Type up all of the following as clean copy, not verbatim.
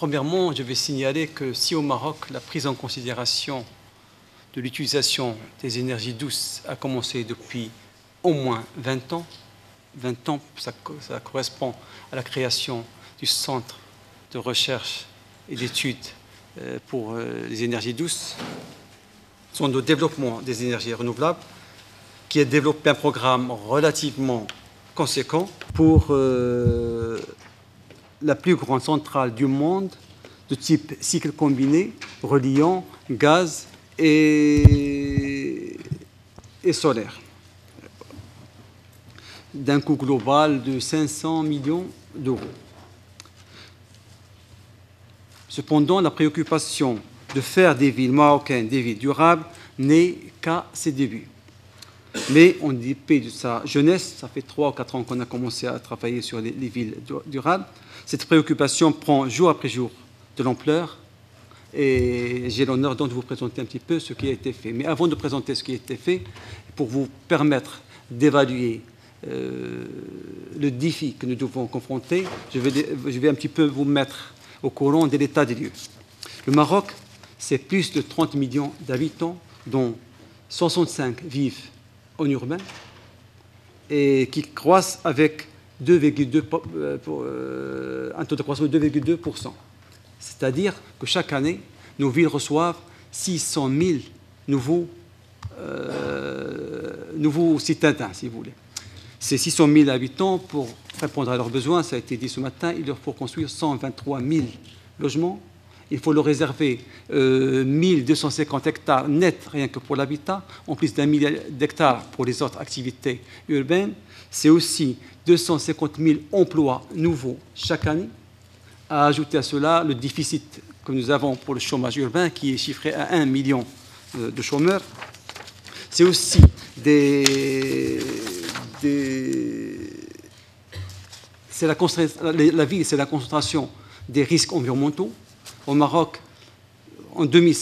Premièrement, je vais signaler que si au Maroc, la prise en considération de l'utilisation des énergies douces a commencé depuis au moins 20 ans, 20 ans, ça correspond à la création du Centre de recherche et d'études pour les énergies douces, sont le développement des énergies renouvelables, qui a développé un programme relativement conséquent pour la plus grande centrale du monde de type cycle combiné reliant gaz et solaire, d'un coût global de 500 millions d'euros. Cependant, la préoccupation de faire des villes marocaines des villes durables n'est qu'à ses débuts. Mais en dépit de sa jeunesse, ça fait 3 ou 4 ans qu'on a commencé à travailler sur les villes durables, cette préoccupation prend jour après jour de l'ampleur et j'ai l'honneur donc de vous présenter un petit peu ce qui a été fait. Mais avant de présenter ce qui a été fait, pour vous permettre d'évaluer le défi que nous devons confronter, je vais un petit peu vous mettre au courant de l'état des lieux. Le Maroc, c'est plus de 30 millions d'habitants, dont 65 vivent en urbain et qui croissent avec un taux de croissance de 2,2%. C'est-à-dire que chaque année, nos villes reçoivent 600 000 nouveaux citadins, si vous voulez. Ces 600 000 habitants, pour répondre à leurs besoins, ça a été dit ce matin, il leur faut construire 123 000 logements. Il faut leur réserver 1250 hectares nets rien que pour l'habitat, en plus d'1 milliard d'hectares pour les autres activités urbaines. C'est aussi 250 000 emplois nouveaux chaque année. À ajouter à cela le déficit que nous avons pour le chômage urbain qui est chiffré à 1 million de chômeurs. C'est aussi la ville, c'est la concentration des risques environnementaux. Au Maroc,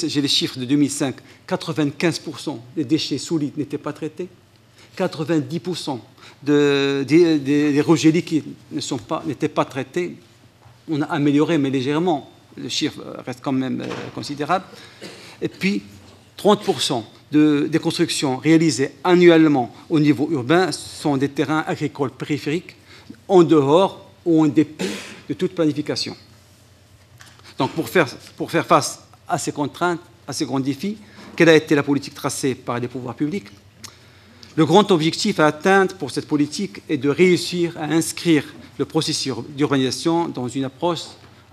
j'ai les chiffres de 2005, 95% des déchets solides n'étaient pas traités, 90% des rejets liquides n'étaient pas traités. On a amélioré, mais légèrement, le chiffre reste quand même considérable. Et puis, 30% des constructions réalisées annuellement au niveau urbain sont des terrains agricoles périphériques, en dehors ou en dépit de toute planification. Donc, pour faire face à ces contraintes, à ces grands défis, quelle a été la politique tracée par les pouvoirs publics? Le grand objectif à atteindre pour cette politique est de réussir à inscrire le processus d'urbanisation dans une approche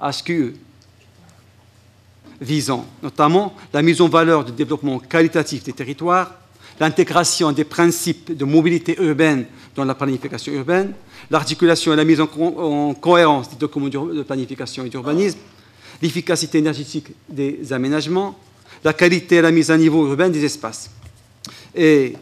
HQE, visant notamment la mise en valeur du développement qualitatif des territoires, l'intégration des principes de mobilité urbaine dans la planification urbaine, l'articulation et la mise en cohérence des documents de planification et d'urbanisme, l'efficacité énergétique des aménagements, la qualité et la mise à niveau urbaine des espaces. Et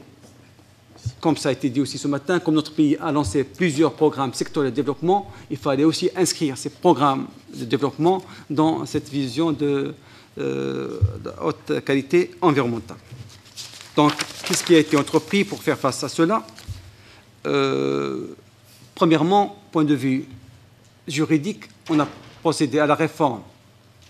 comme ça a été dit aussi ce matin, comme notre pays a lancé plusieurs programmes sectoriels de développement, il fallait aussi inscrire ces programmes de développement dans cette vision de haute qualité environnementale. Donc, qu'est-ce qui a été entrepris pour faire face à cela? Premièrement, point de vue juridique, on a procédé à la réforme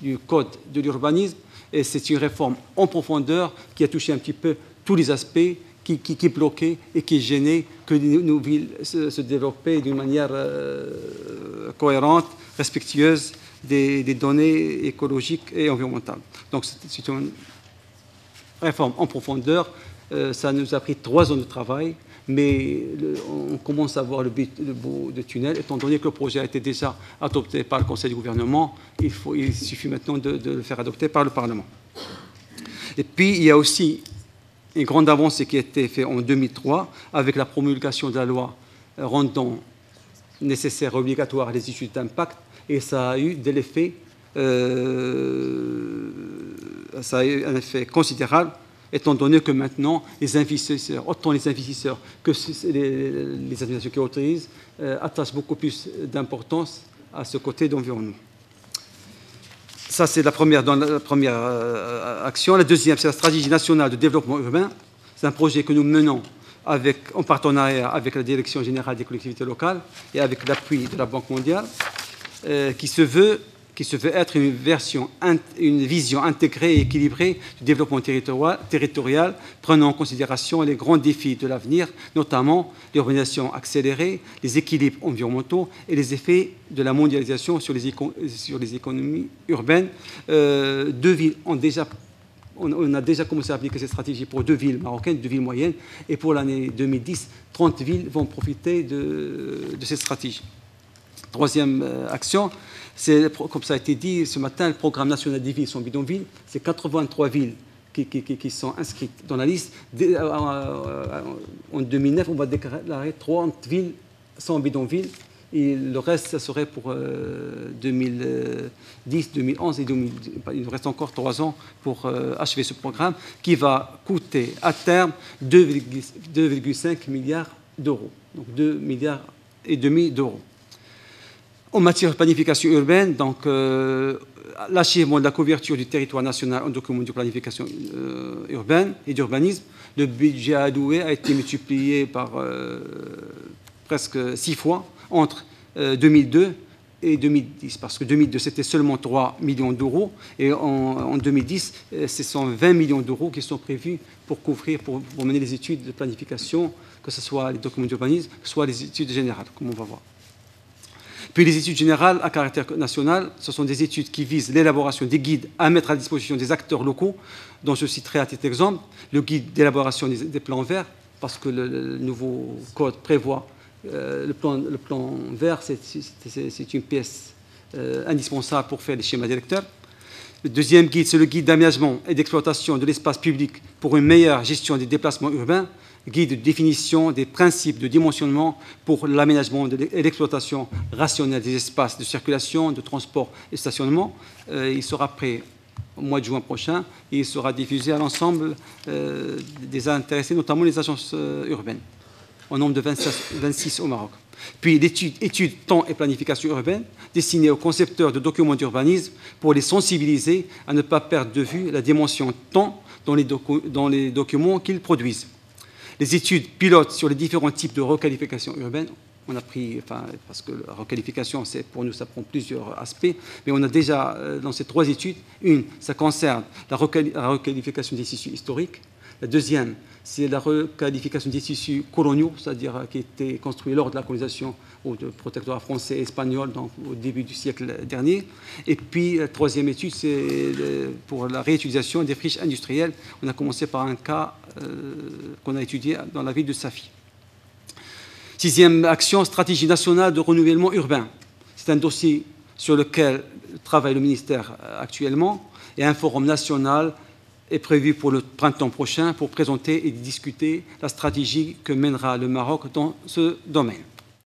du Code de l'urbanisme, et c'est une réforme en profondeur qui a touché un petit peu tous les aspects qui bloquaient et qui gênaient que nos villes se développaient d'une manière cohérente, respectueuse des données écologiques et environnementales. Donc c'est une réforme en profondeur. Ça nous a pris 3 ans de travail, mais on commence à voir le bout du tunnel, étant donné que le projet a été déjà adopté par le Conseil du gouvernement. Il suffit maintenant de le faire adopter par le Parlement. Et puis, il y a aussi une grande avancée qui a été faite en 2003 avec la promulgation de la loi rendant nécessaire et obligatoire les études d'impact, et ça a eu ça a eu un effet considérable, étant donné que maintenant, les investisseurs, autant les investisseurs que les administrations qui autorisent, attachent beaucoup plus d'importance à ce côté d'environnement. Ça, c'est la première action. La deuxième, c'est la stratégie nationale de développement urbain. C'est un projet que nous menons en partenariat avec la Direction générale des collectivités locales et avec l'appui de la Banque mondiale, qui se veut qui se veut être une vision intégrée et équilibrée du développement territorial, prenant en considération les grands défis de l'avenir, notamment l'urbanisation accélérée, les équilibres environnementaux et les effets de la mondialisation sur les économies urbaines. On a déjà commencé à appliquer cette stratégie pour 2 villes marocaines, 2 villes moyennes, et pour l'année 2010, 30 villes vont profiter de cette stratégie. Troisième action, c'est, comme ça a été dit ce matin, le programme national des villes sans bidonville. C'est 83 villes qui sont inscrites dans la liste. En 2009, on va déclarer 30 villes sans bidonville. Et le reste, ça serait pour 2010, 2011 et 2012. Il nous reste encore 3 ans pour achever ce programme qui va coûter à terme 2,5 milliards d'euros. Donc 2,5 milliards d'euros. En matière de planification urbaine, donc l'achèvement de la couverture du territoire national en document de planification urbaine et d'urbanisme, le budget alloué a été multiplié par presque 6 fois entre 2002 et 2010, parce que 2002 c'était seulement 3 millions d'euros et en 2010 ce sont 20 millions d'euros qui sont prévus pour couvrir, pour mener les études de planification, que ce soit les documents d'urbanisme, soit les études générales, comme on va voir. Puis les études générales à caractère national, ce sont des études qui visent l'élaboration des guides à mettre à disposition des acteurs locaux, dont je citerai à titre d'exemple le guide d'élaboration des plans verts, parce que le nouveau code prévoit le plan vert, c'est une pièce indispensable pour faire les schémas directeurs. Le deuxième guide, c'est le guide d'aménagement et d'exploitation de l'espace public pour une meilleure gestion des déplacements urbains, guide de définition des principes de dimensionnement pour l'aménagement et l'exploitation rationnelle des espaces de circulation, de transport et de stationnement. Il sera prêt au mois de juin prochain et il sera diffusé à l'ensemble des intéressés, notamment les agences urbaines, au nombre de 26 au Maroc. Puis l'étude temps et planification urbaine, destinée aux concepteurs de documents d'urbanisme pour les sensibiliser à ne pas perdre de vue la dimension temps dans les documents qu'ils produisent. Les études pilotes sur les différents types de requalification urbaine, on a pris, parce que la requalification, pour nous, ça prend plusieurs aspects, mais on a déjà, dans ces 3 études, une, ça concerne la requalification des tissus historiques. La deuxième, c'est la requalification des tissus coloniaux, c'est-à-dire qui étaient construits lors de la colonisation ou de protectorat français et espagnol, donc au début du siècle dernier. Et puis, la troisième étude, c'est pour la réutilisation des friches industrielles. On a commencé par un cas qu'on a étudié dans la ville de Safi. 6e action, stratégie nationale de renouvellement urbain. C'est un dossier sur lequel travaille le ministère actuellement, et un forum national est prévu pour le printemps prochain pour présenter et discuter la stratégie que mènera le Maroc dans ce domaine.